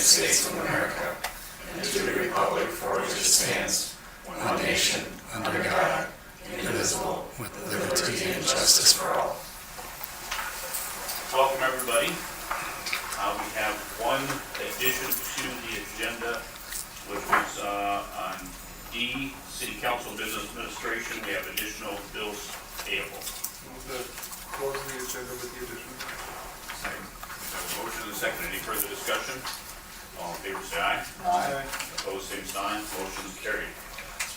States of America and to the republic for which it stands, one nation, under God, indivisible, with liberty and justice for all. Welcome, everybody. We have one addition to the agenda, which is on D, City Council Business Administration. We have additional bills payable. Move to close the agenda with the addition. Second. We have a motion and a second. Any further discussion? All in favor, say aye. Aye. Opposed, same sign. Motion is carried.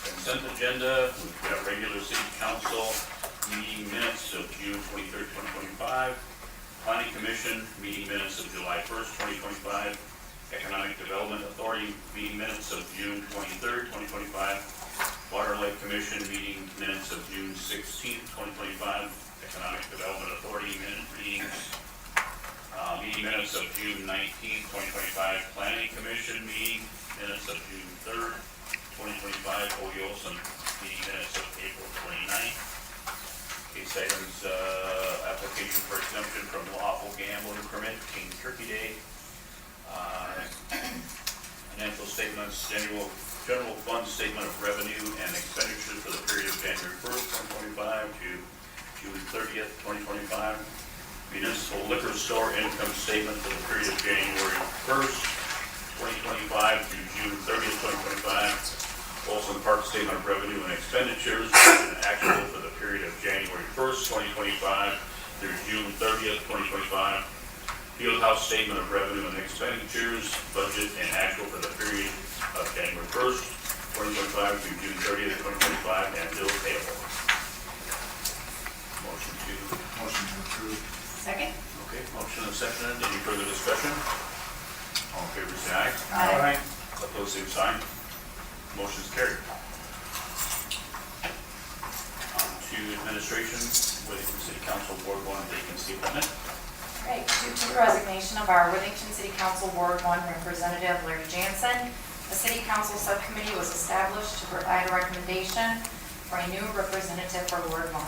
Consent agenda. We have regular City Council meeting minutes of June 23rd, 2025. Planning Commission meeting minutes of July 1st, 2025. Economic Development Authority meeting minutes of June 23rd, 2025. Water Lake Commission meeting minutes of June 16th, 2025. Economic Development Authority meeting minutes of June 19th, 2025. Planning Commission meeting minutes of June 3rd, 2025. Holy Olson meeting minutes of April 29th. Case items, application for exemption from lawful gambling permit, King Turkey Day. Financial statements, general fund statement of revenue and expenditures for the period of January 1st, 2025 to June 30th, 2025. Municipal liquor store income statement for the period of January 1st, 2025 to June 30th, 2025. Olson Park statement of revenue and expenditures and actual for the period of January 1st, 2025 through June 30th, 2025. Fieldhouse statement of revenue and expenditures, budget and actual for the period of January 1st, 2025 through June 30th, 2025, and bills payable. Motion to approve. Second? Okay, motion and second. Any further discussion? All in favor, say aye. Aye. Opposed, same sign. Motion is carried. On to administration, Worthington City Council Ward 1 vacancy appointment. Right, due to the resignation of our Worthington City Council Ward 1 Representative Larry Jansen, a City Council Subcommittee was established to provide a recommendation for a new representative for Ward 1.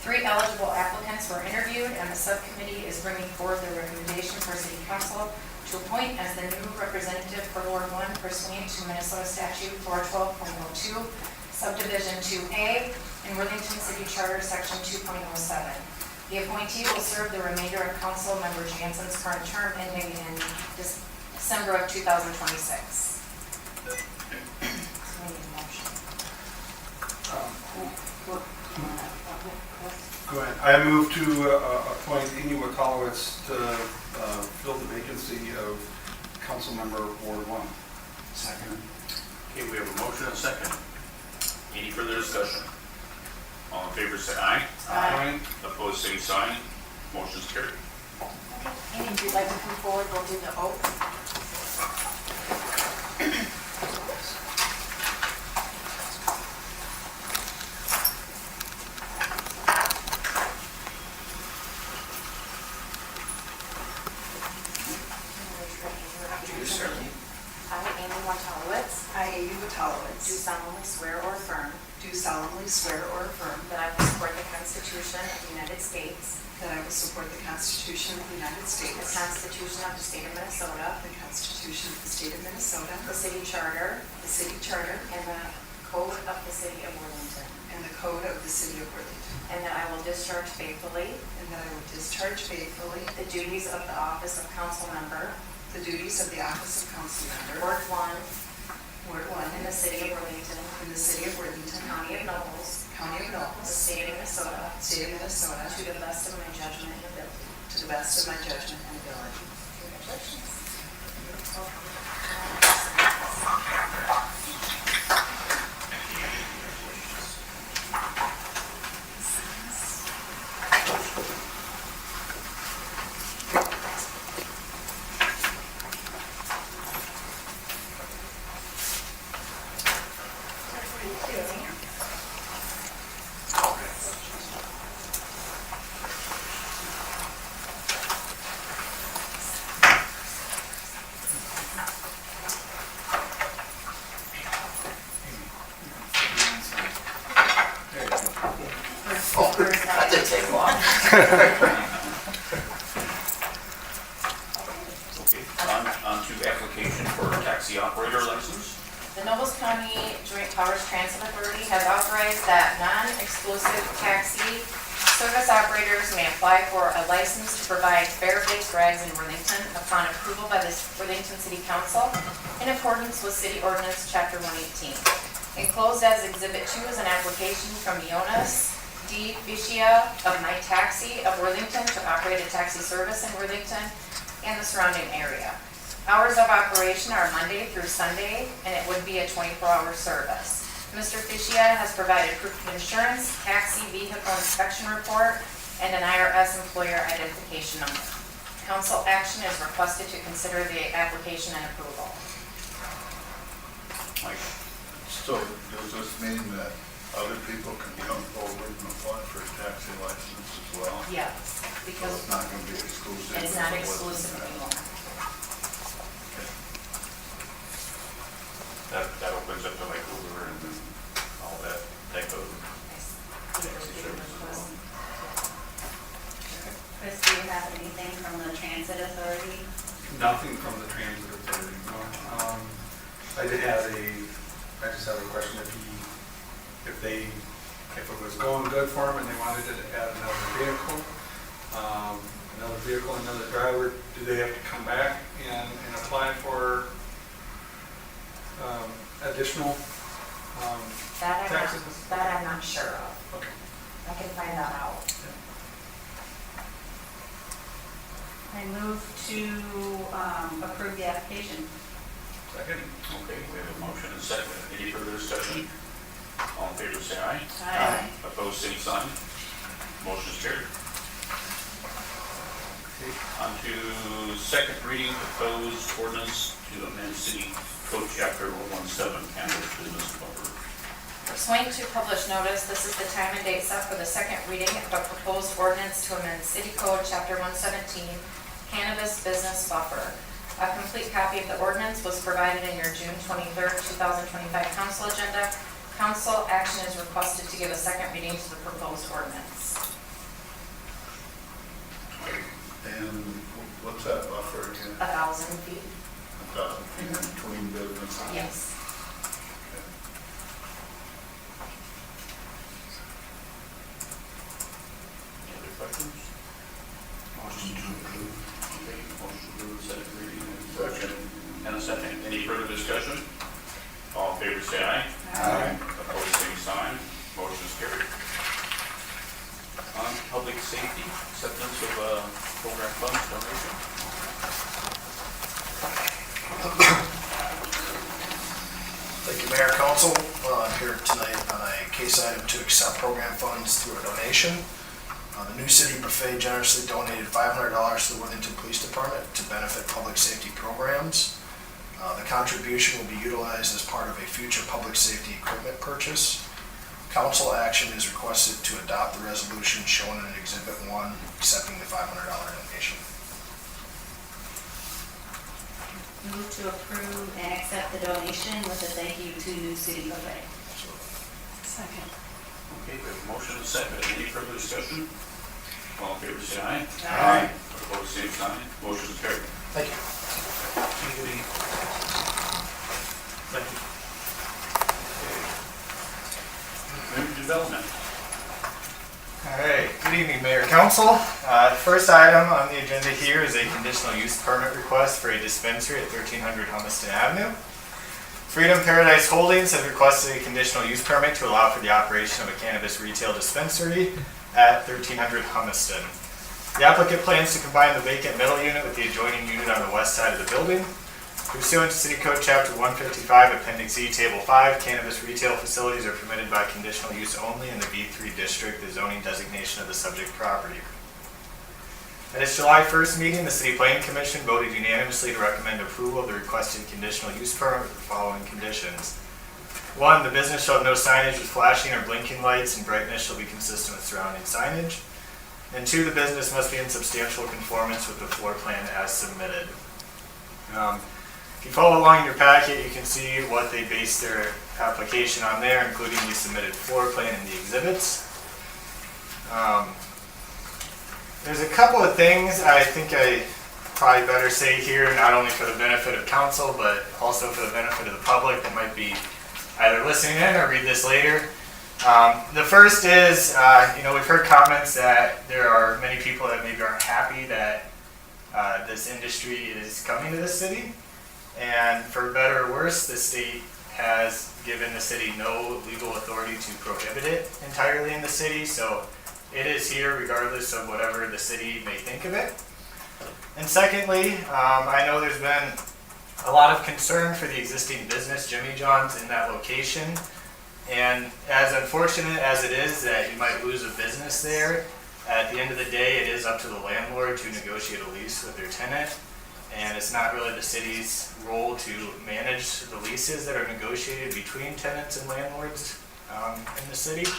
3 eligible applicants were interviewed, and the subcommittee is bringing forward their recommendation for City Council to appoint as the new representative for Ward 1 pursuant to Minnesota Statute 412.02, Subdivision 2A, and Worthington City Charter Section 2.07. The appointee will serve the remainder of Council Member Jansen's current term ending in December of 2026. Go ahead. I move to appoint Amy Wakalowicz to fill the vacancy of council member Ward 1. Second. Okay, we have a motion and a second. Any further discussion? All in favor, say aye. Aye. Opposed, same sign. Motion is carried. Amy, if you'd like to come forward, we'll do the oath. Do certainly. I, Amy Watalowitz, I, Amy Watalowitz, do solemnly swear or affirm do solemnly swear or affirm that I will support the Constitution of the United States, that I will support the Constitution of the United the States, Constitution of the State of Minnesota, the Constitution of the State of Minnesota, the City Charter, the City Charter, and the Code of the City of Worthington, and the Code of the City of Worthington, and that I will discharge faithfully and that I will discharge faithfully the duties of the office of council member, the duties of the office of council member, Ward 1, Ward 1, in the City of Worthington, in the City of Worthington, County of Nobles, County of the Knowles, State of Minnesota, State of Minnesota, to the best of my judgment and ability. to the best of my judgment and ability. Congratulations. That didn't take long. Okay, on to application for taxi operator license. The Nobles County Joint Powers Transit Authority has authorized that non-exclusive taxi service operators may apply for a license to provide fare-based rides in Worthington upon approval by the Worthington City Council in accordance with City Ordinance Chapter 118. Enclosed as Exhibit 2 is an application from Jonas D. Fischia of My Taxi of Worthington to operate a taxi service in Worthington and the surrounding area. Hours of operation are Monday through Sunday, and it would be a 24-hour service. Mr. Fischia has provided proof of insurance, taxi vehicle inspection report, and an IRS employer identification number. Council action is requested to consider the application and approval. Mike? So does this mean that other people can come forward and apply for a taxi license as well? Yes, So because it's not going to be exclusive? it's not exclusive anymore. That opens up to like Uber and then all that type of taxi service as well. Chris, do you have anything from the Transit Authority? Nothing from the transit authority, no. I just have a question if it was going good for them and they wanted to add another vehicle, another driver, do they have to come back and apply for additional taxes? That I'm not sure of. Okay. I can find that out. I move to approve the application. Second. Okay, we have a motion and a second. Any further discussion? All in favor, say aye. Aye. Opposed, same sign. Motion is carried. On to second reading proposed ordinance to amend City Code Chapter 117, cannabis business buffer. Pursuant to published notice, this is the time and date set for the second reading of a proposed ordinance to amend City Code Chapter 117, Cannabis Business Buffer. A complete copy of the ordinance was provided in your June 23rd, 2025 council agenda. Council action is requested to give a second reading to the proposed ordinance. And what's that buffer again? 1,000 feet. 1,000 feet between businesses? Yes. Okay. Any other questions? Motion to approve. Okay, motion to approve, second reading, and a second. Any further discussion? All in favor, say aye. Aye. Opposed, same sign. Motion is carried. On public safety, acceptance of program funds donation. Thank you, Mayor, Council. I'm here tonight on a case item to accept program funds through a donation. The New City Buffet generously donated $500 to the Worthington Police Department to benefit public safety programs. The contribution will be utilized as part of a future public safety equipment purchase. Council action is requested to adopt the resolution shown in Exhibit 1, accepting the $500 donation. Move to approve and accept the donation with a thank you to New City Buffet. Second. Okay, we have a motion and a second. Any further discussion? All in favor, say aye. Aye. Opposed, same sign. Motion is carried. Thank you. Thank you. Community development. All right, good evening, Mayor, Council. The first item on the agenda here is a conditional use permit request for a dispensary at 1300 Humiston Avenue. Freedom Paradise Holdings has requested a conditional use permit to allow for the operation of a cannabis retail dispensary at 1300 Humiston. The applicant plans to combine the vacant middle unit with the adjoining unit on the west side of the building. Pursuant to City Code Chapter 155, Appendix E, Table 5, cannabis retail facilities are permitted by conditional use only in the B3 district, the zoning designation of the subject property. At its July 1st meeting, the City Planning Commission voted unanimously to recommend approval of the requested conditional use permit with the following conditions. 1, the business shall have no signage with flashing or blinking lights, and brightness shall be consistent with surrounding signage. And 2, the business must be in substantial conformance with the floor plan as submitted. If you follow along in your packet, you can see what they based their application on there, including the submitted floor plan and the exhibits. There's a couple of things I think I probably better say here, not only for the benefit of council, but also for the benefit of the public that might be either listening in or read this later. The first is, we've heard comments that there are many people that maybe aren't happy that this industry is coming to the city. And for better or worse, the state has given the city no legal authority to prohibit it entirely in the city. So it is here regardless of whatever the city may think of it. And secondly, I know there's been a lot of concern for the existing business, Jimmy John's, in that location. And as unfortunate as it is that you might lose a business there, at the end of the day, it is up to the landlord to negotiate a lease with their tenant. And it's not really the city's role to manage the leases that are negotiated between tenants and landlords in the city.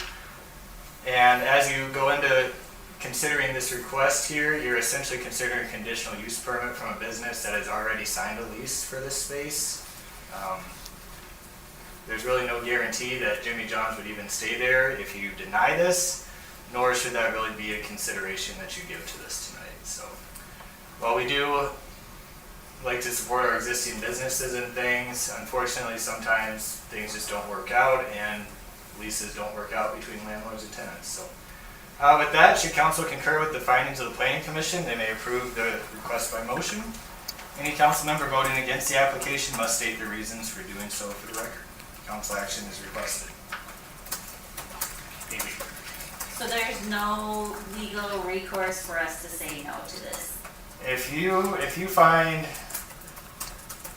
And as you go into considering this request here, you're essentially considering a conditional use permit from a business that has already signed a lease for this space. There's really no guarantee that Jimmy John's would even stay there if you deny this, nor should that really be a consideration that you give to this tonight. So while we do like to support our existing businesses and things, unfortunately sometimes things just don't work out and leases don't work out between landlords and tenants. So with that, should council concur with the findings of the planning commission, they may approve the request by motion. Any council member voting against the application must state the reasons for doing so for the record. Council action is requested. Amy. So there's no legal recourse for us to say no to this? If you find,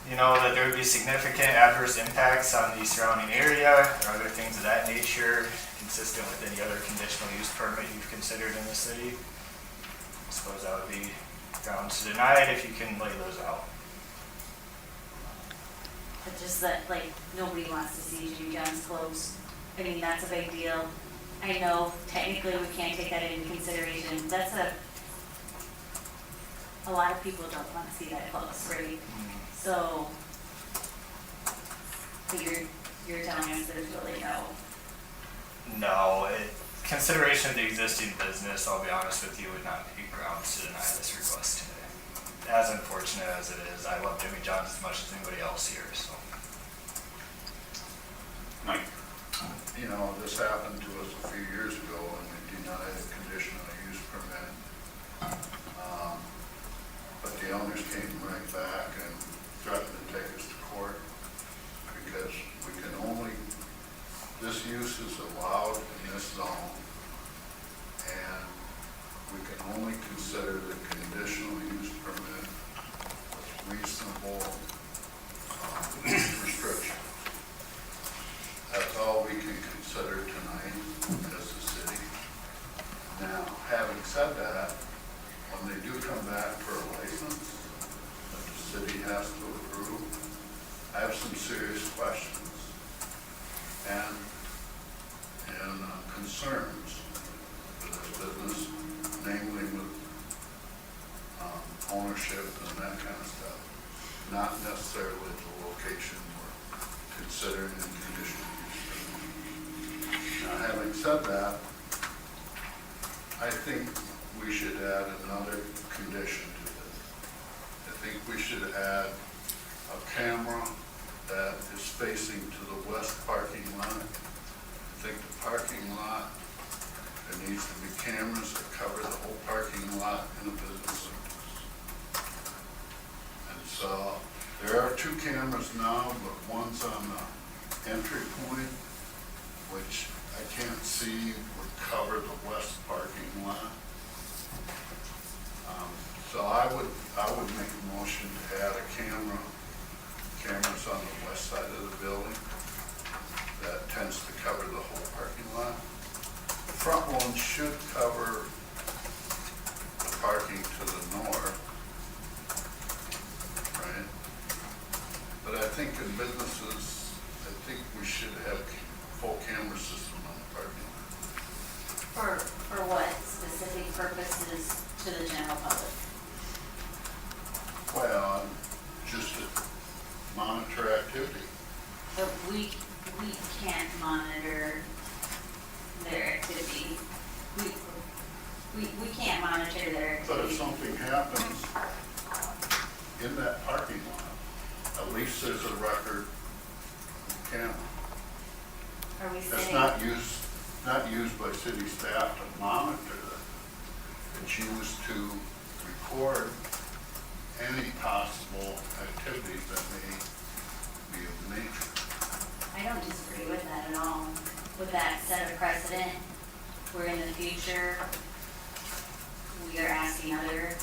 that there would be significant adverse impacts on the surrounding area or other things of that nature, consistent with any other conditional use permit you've considered in the city, I suppose that would be grounds to deny it if you can lay those out. But just that, nobody wants to see Jimmy John's closed. I mean, that's a big deal. I know technically we can't take that into consideration. That's a lot of people don't want to see that closed, right? So, but you're telling us there's really No, consideration of the existing business, I'll be honest with you, would not be grounds to deny this request today. As unfortunate as it is, I love Jimmy John's as much as anybody else here, so. Mike? This happened to us a few years ago and we denied a conditional use permit. But the owners came right back and threatened to take us to court because this use is allowed in this zone and we can only consider the conditional use permit with reasonable restrictions. That's all we can consider tonight as a city. Now, having said that, when they do come back for a license that the city has to approve, I have some serious questions and concerns for this business, namely with ownership and that kind of stuff, not necessarily the location we're considering in conditional use permit. Now, having said that, I think we should add another condition to this. I think we should add a camera that is facing to the west parking lot. I think the parking lot, there needs to be cameras that cover the whole parking lot in a business zone. And so there are 2 cameras now, but one's on the entry point, which I can't see would cover the west parking lot. So I would make a motion to add cameras on the west side of the building that tends to cover the whole parking lot. The front one should cover the parking to the north, right? But I think in businesses, I think we should have full camera system on the parking lot. For what specific purposes to the general public? Well, just to monitor activity. But we can't monitor their activity. We can't monitor their But if activity. something happens, in that parking lot, at least there's a record of the camera. Are we It's sitting? not used by city staff to monitor it. It's used to record any possible activities that may be of nature. I don't disagree with that at all. Would that set a precedent where in the future, we are asking other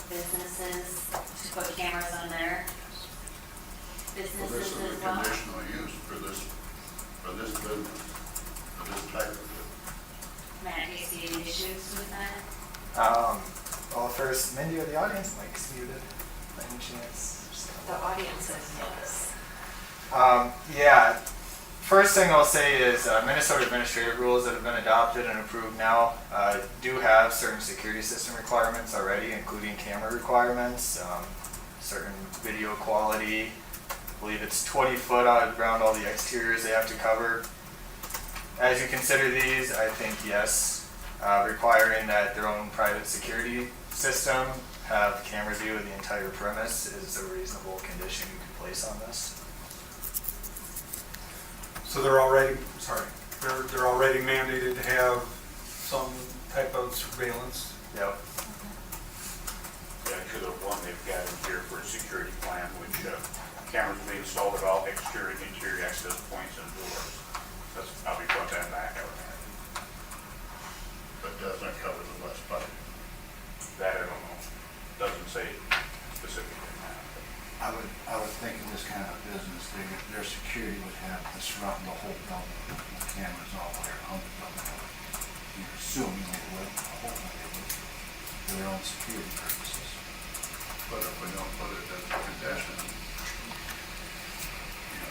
businesses to put cameras on their So this businesses is as a well? conditional use for this business, for this type of business. Matt, do you see any issues with that? Well, first, Mindy or the audience, Mike's muted, by any chance? The audience says yes. Yeah, first thing I'll say is Minnesota administrative rules that have been adopted and approved now do have certain security system requirements already, including camera requirements, certain video quality. I believe it's 20 foot around all the exteriors they have to cover. As you consider these, I think yes, requiring that their own private security system have camera view of the entire premise is a reasonable condition you can place on this. So they're already mandated to have some type of surveillance. Yep. Yeah, to the one they've got in here for a security plan, which cameras will be installed at all exterior and interior access points and doors. That's probably front and back, I would imagine. But doesn't cover the west part. That I don't know. Doesn't say specifically that. I would think in this kind of business, their security would have this throughout the whole building, with cameras all the way around the building. You're assuming they would, hopefully they would, for their own security purposes. But if we don't put it as a condition,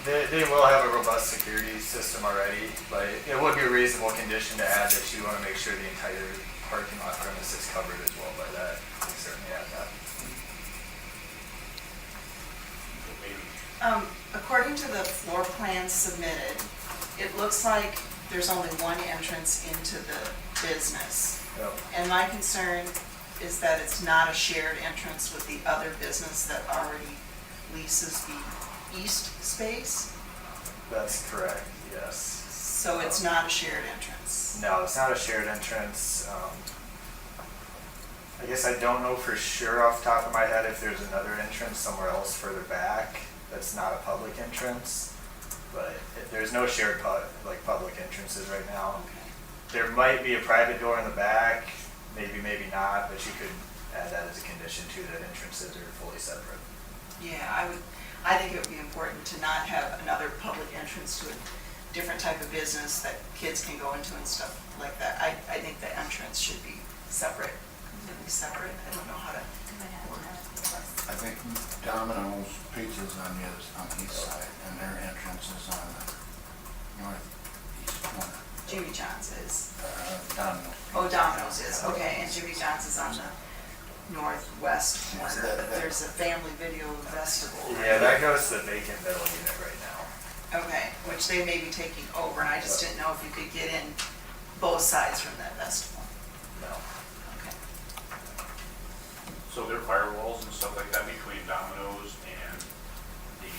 They will have a robust security system already, but it would be a reasonable condition to add that you want to make sure the entire parking lot premise is covered as well by that. We certainly add that. Maybe According to the floor plans submitted, it looks like there's only one entrance into the business. Yep. And my concern is that it's not a shared entrance with the other business that already leases the east space. That's correct, yes. So it's not a shared entrance. No, it's not a shared entrance. I guess I don't know for sure off the top of my head if there's another entrance somewhere else further back that's not a public entrance. But there's no shared public entrances right now. Okay. There might be a private door in the back, maybe not, but you could add that as a condition too, that entrances are fully separate. Yeah, I think it would be important to not have another public entrance to a different type of business that kids can go into and stuff like that. I think the entrance should be separate, completely separate. I don't know how to. I think Domino's Pizza's on the east side, and their entrance is on the northeast corner. Jimmy John's is. Domino's. Oh, Domino's is, okay, and Jimmy John's is on the northwest corner, but there's a family video vestibule. Yeah, that goes to the vacant middle unit right now. Okay, which they may be taking over, and I just didn't know if you could get in both sides from that vestibule. No. Okay. So there are firewalls and stuff like that between Domino's and the,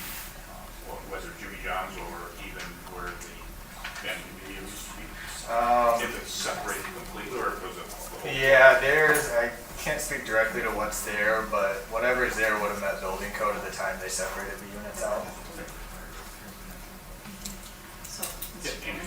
whether Jimmy John's or even where the family video used to be? If it's separated completely or if it was a whole? Yeah, I can't speak directly to what's there, but whatever's there would have met building code at the time they separated the units out. So, Yeah, Mr. Amy.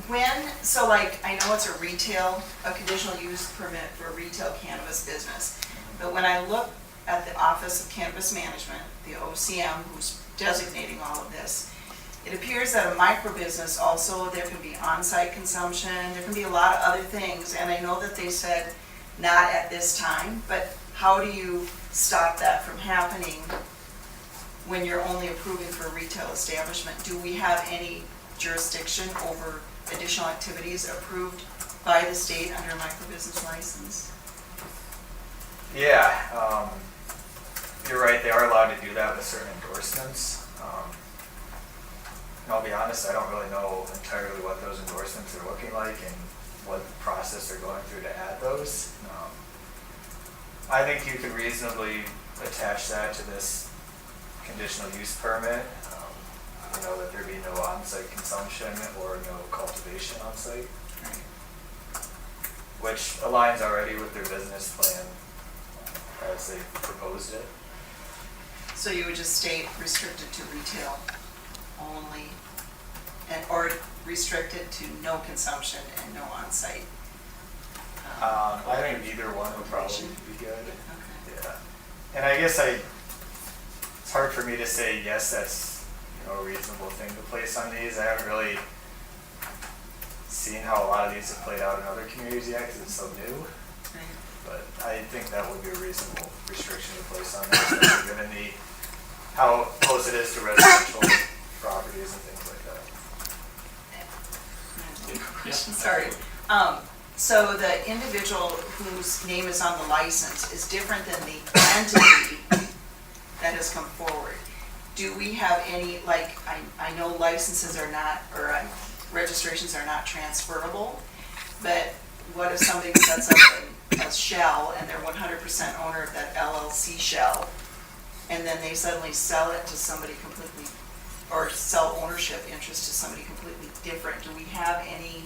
Chairman, so like, I know it's a conditional use permit for a retail cannabis business, but when I look at the Office of Cannabis Management, the OCM, who's designating all of this, it appears that a micro business also, there can be on-site consumption, there can be a lot of other things, and I know that they said not at this time, but how do you stop that from happening when you're only approving for a retail establishment? Do we have any jurisdiction over additional activities approved by the state under a micro-business license? Yeah, you're right, they are allowed to do that with certain endorsements. And I'll be honest, I don't really know entirely what those endorsements are looking like and what process they're going through to add those. I think you could reasonably attach that to this conditional use permit. You know, that there be no on-site consumption or no cultivation on-site, which aligns already with their business plan as they proposed it. So you would just state restricted to retail only, and, or restricted to no consumption and no on-site? I think either one would probably be good. Okay. Yeah. And I guess it's hard for me to say, yes, that's, you know, a reasonable thing to place on these. I haven't really seen how a lot of these have played out in other communities yet because it's so new. Right. But I think that would be a reasonable restriction to place on this, especially given how close it is to residential properties and things like that. Sorry. So the individual whose name is on the license is different than the entity that has come forward. Do we have any, like, I know licenses are not, or registrations are not transferable, but what if somebody sets up a shell and they're 100% owner of that LLC shell, and then they suddenly sell it to somebody completely, or sell ownership interest to somebody completely different? Do we have any?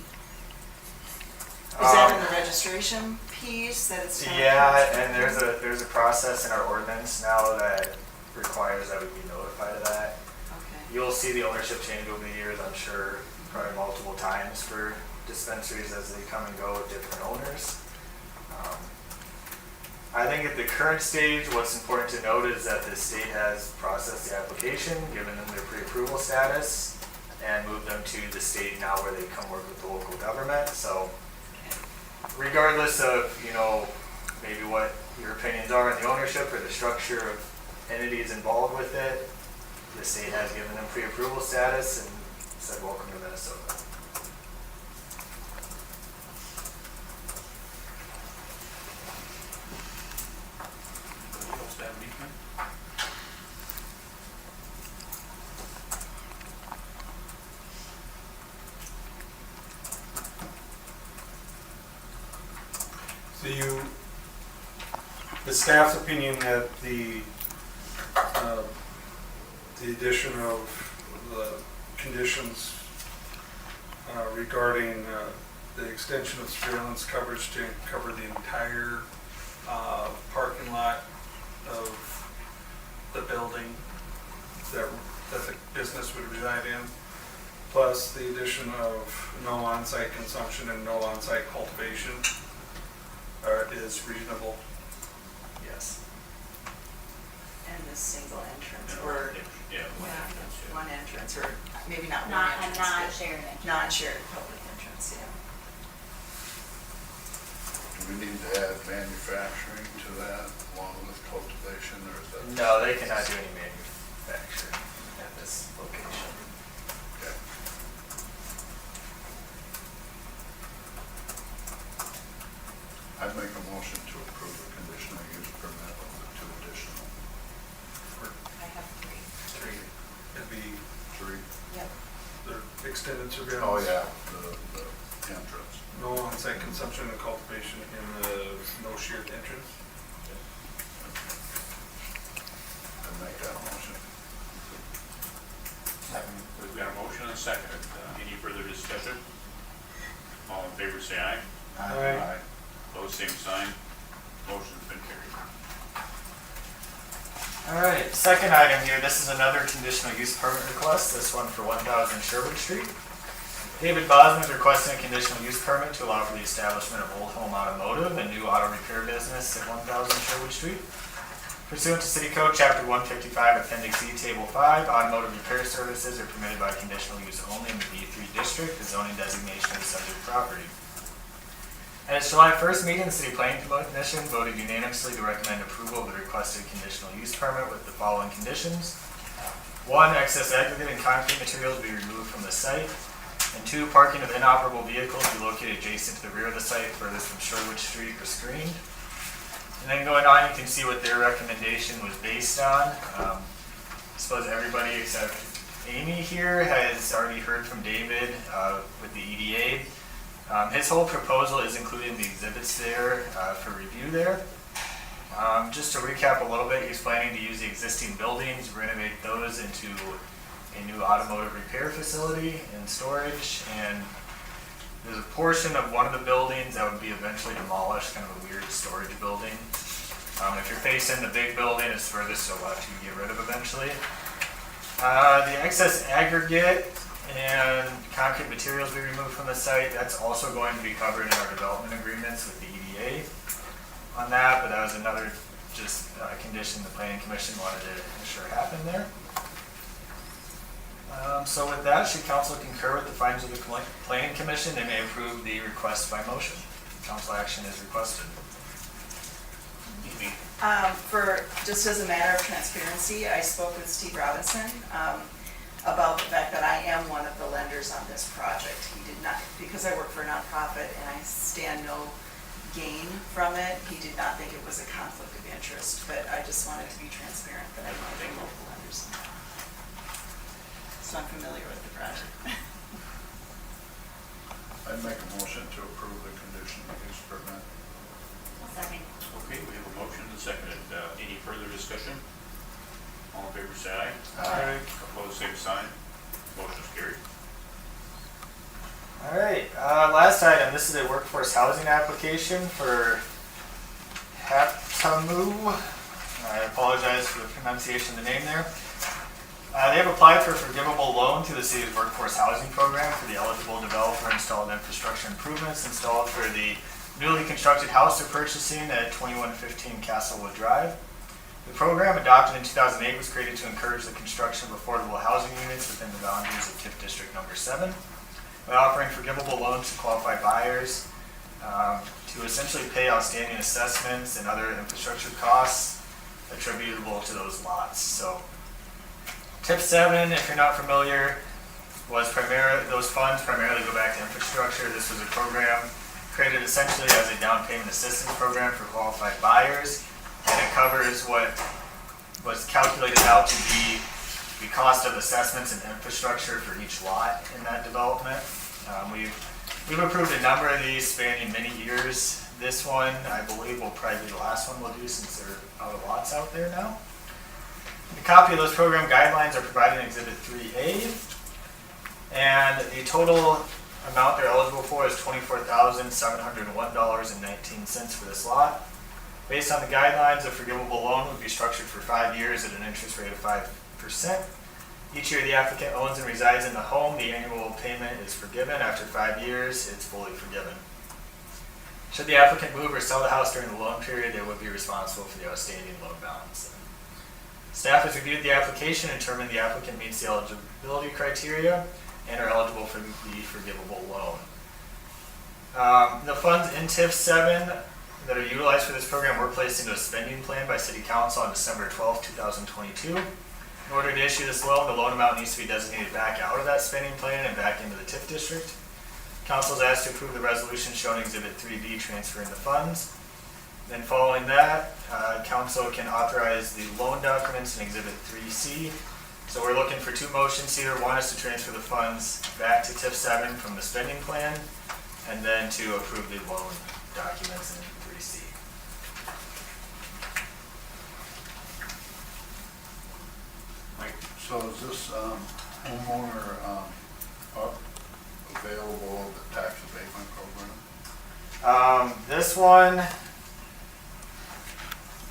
Is that in the registration piece that it's? not Yeah, transferable? and there's a process in our ordinance now that requires that we be notified of that. Okay. You'll see the ownership change over the years, I'm sure, probably multiple times for dispensaries as they come and go with different owners. I think at the current stage, what's important to note is that the state has processed the application, given them their pre-approval status, and moved them to the state now where they come work with the local government. So regardless of, you know, maybe what your opinions are on the ownership or the structure of entities involved with it, the state has given them pre-approval status and said, welcome to Minnesota. Anybody else have anything? So the staff's opinion that the addition of the conditions regarding the extension of surveillance coverage to cover the entire parking lot of the building that the business would reside in, plus the addition of no on-site consumption and no on-site cultivation is reasonable. Yes. And the single entrance, Yeah, or, yeah, one yeah, entrance, yeah. one entrance, or maybe not one Not, entrance. not but shared entrance. Non-shared public entrance, yeah. Do we need to add manufacturing to that along with cultivation, or is that? No, they cannot do any manufacturing at this location. Okay. I'd make a motion to approve the conditional use permit of the two additional, I have three. Three, it'd be three. Yep. the extended Oh, surveillance. yeah, the entrance. No on-site consumption and cultivation in the no shared entrance. I'd make that motion. We've got a motion and a second. Any further discussion? All in favor, say aye. Aye. Opposed, same sign. Motion's been carried. All right, second item here, this is another conditional use permit request, this one for 1000 Sherwood Street. David Bosman is requesting a conditional use permit to allow for the establishment of Old Home Automotive, a new auto repair business at 1000 Sherwood Street. Pursuant to City Code, Chapter 155, Appendix E, Table 5, automotive repair services are permitted by conditional use only in the B3 district. The zoning designation is subject property. At its July 1st meeting, the City Planning Commission voted unanimously to recommend approval of the requested conditional use permit with the following conditions. 1, excess aggregate and concrete materials be removed from the site. And 2, parking of inoperable vehicles be located adjacent to the rear of the site furthest from Sherwood Street or screened. And then going on, you can see what their recommendation was based on. I suppose everybody except Amy here has already heard from David with the EDA. His whole proposal is included in the exhibits there for review there. Just to recap a little bit, he's planning to use the existing buildings, renovate those into a new automotive repair facility and storage. And there's a portion of one of the buildings that would be eventually demolished, kind of a weird storage building. If you're facing the big building, it's furthest to the left, you get rid of eventually. The excess aggregate and concrete materials we remove from the site, that's also going to be covered in our development agreements with the EDA on that, but that was another just condition the planning commission wanted to ensure happened there. So with that, should council concur with the findings of the planning commission, they may approve the request by motion. Council action is requested. Just as a matter of transparency, I spoke with Steve Robinson about the fact that I am one of the lenders on this project. He did not, because I work for a nonprofit and I stand no gain from it, he did not think it was a conflict of interest, but I just wanted to be transparent that I'm one of the local lenders. So I'm familiar with the project. I'd make a motion to approve the conditional use permit. I'll second. Okay, we have a motion and seconded. Any further discussion? All in favor, say aye. Aye. Opposed, same sign. Motion is carried. All right, last item, this is a workforce housing application for Haptamu. I apologize for the pronunciation of the name there. They have applied for a forgivable loan through the city's workforce housing program for the eligible developer installed infrastructure improvements installed for the newly constructed house they're purchasing at 2115 Castlewood Drive. The program, adopted in 2008, was created to encourage the construction of affordable housing units within the boundaries of TIF District Number 7. By offering forgivable loans to qualified buyers to essentially pay outstanding assessments and other infrastructure costs attributable to those lots. So TIF 7, if you're not familiar, was those funds primarily go back to infrastructure. This was a program created essentially as a down payment assistance program for qualified buyers, and it covers what was calculated out to be the cost of assessments and infrastructure for each lot in that development. We've approved a number of these spanning many years. This one, I believe, will probably be the last one we'll do since there are other lots out there now. A copy of those program guidelines are provided in Exhibit 3A, and the total amount they're eligible for is $24,701.19 for this lot. Based on the guidelines, a forgivable loan would be structured for 5 years at an interest rate of 5%. Each year the applicant owns and resides in the home, the annual payment is forgiven. After 5 years, it's fully forgiven. Should the applicant move or sell the house during the loan period, they would be responsible for the outstanding loan balance. Staff has reviewed the application and determined the applicant meets the eligibility criteria and are eligible for the forgivable loan. The funds in TIF 7 that are utilized for this program were placed into a spending plan by City Council on December 12, 2022. In order to issue this loan, the loan amount needs to be designated back out of that spending plan and back into the TIF district. Council is asked to approve the resolution shown in Exhibit 3B transferring the funds. Then following that, Council can authorize the loan documents in Exhibit 3C. So we're looking for 2 motions here. One is to transfer the funds back to TIF 7 from the spending plan, and then to approve the loan documents in 3C. So is this homeowner available of the tax abatement program? This one,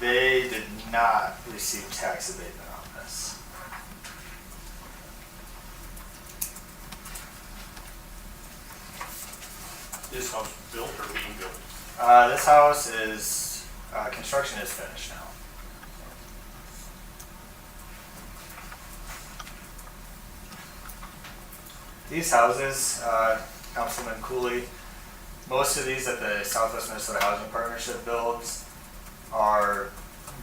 they did not receive tax abatement on this. This house built or being built? This house is, construction is finished now. These houses, Councilman Cooley, most of these that the Southwest Minnesota Housing Partnership builds are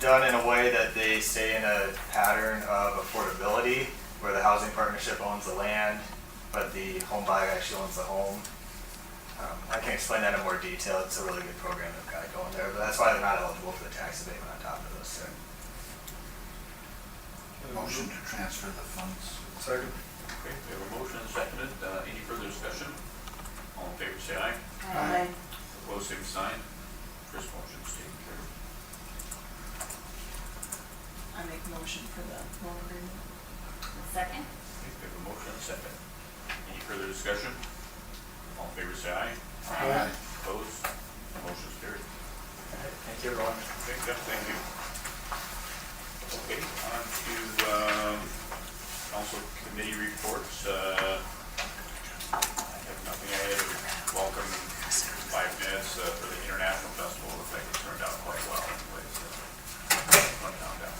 done in a way that they stay in a pattern of affordability, where the housing partnership owns the land, but the home buyer actually owns the home. I can explain that in more detail. It's a really good program they've got going there, but that's why they're not eligible for the tax abatement on top of those two. Motion to transfer the funds. Second. Okay, we have a motion and seconded. Any further discussion? All in favor, say aye. Aye. Opposed, same sign. First motion is taken care of. I make a motion for the loan agreement. Second? Okay, we have a motion and a second. Any further discussion? All in favor, say aye. Aye. Opposed? Motion's carried. Thank you, everyone. Okay, Jeff, thank you. Okay, on to, council committee reports. I have nothing. I had a welcome 5 minutes for the International Festival. Looks like it turned out quite well anyways. Went down there.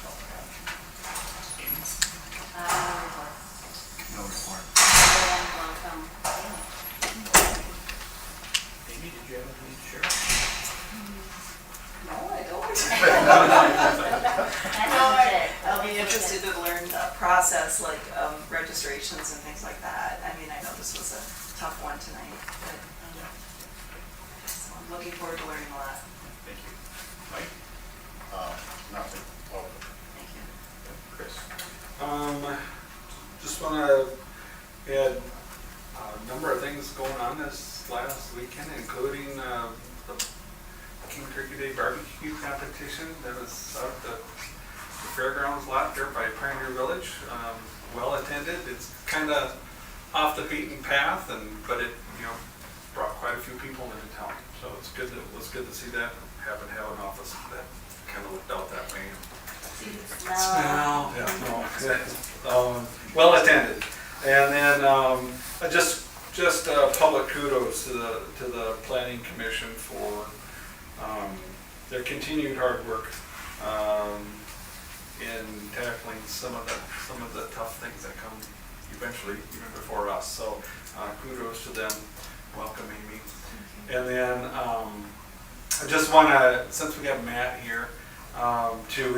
So, Amy? No report. Welcome. Amy, did you have anything to share? No, I don't. That's it. I'll be interested to learn the process, like registrations and things like that. I mean, I know this was a tough one tonight, but so I'm looking forward to learning a lot. Thank you. Mike? Nothing. Oh, Thank you. Chris? Just wanna add a number of things going on this last weekend, including the King Turkey Day barbecue competition that was out at the fairgrounds lot there by Pioneer Village. Well attended. It's kind of off the beaten path, but it brought quite a few people into town. So it was good to see that. Haven't had an office that kind of looked out that way. No. Well attended. And then just public kudos to the planning commission for their continued hard work in tackling some of the tough things that come eventually even before us. So kudos to them. Welcome, Amy. And then I just want to, since we have Matt here, too,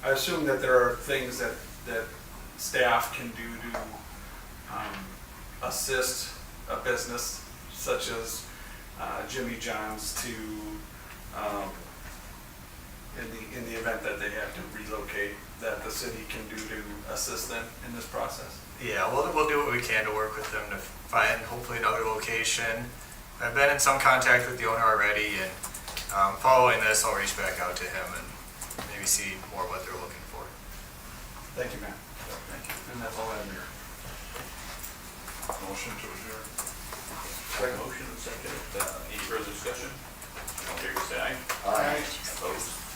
I assume that there are things that staff can do to assist a business such as Jimmy John's to, in the event that they have to relocate, that the city can do to assist them in this process. Yeah, we'll do what we can to work with them to find hopefully another location. I've been in some contact with the owner already, and following this, I'll reach back out to him and maybe see more what they're looking for. Thank you, Matt. Thank you. And that's all I have here. motion to adjourn. Motion and second. Any further discussion? All in favor, say aye. Aye. Opposed?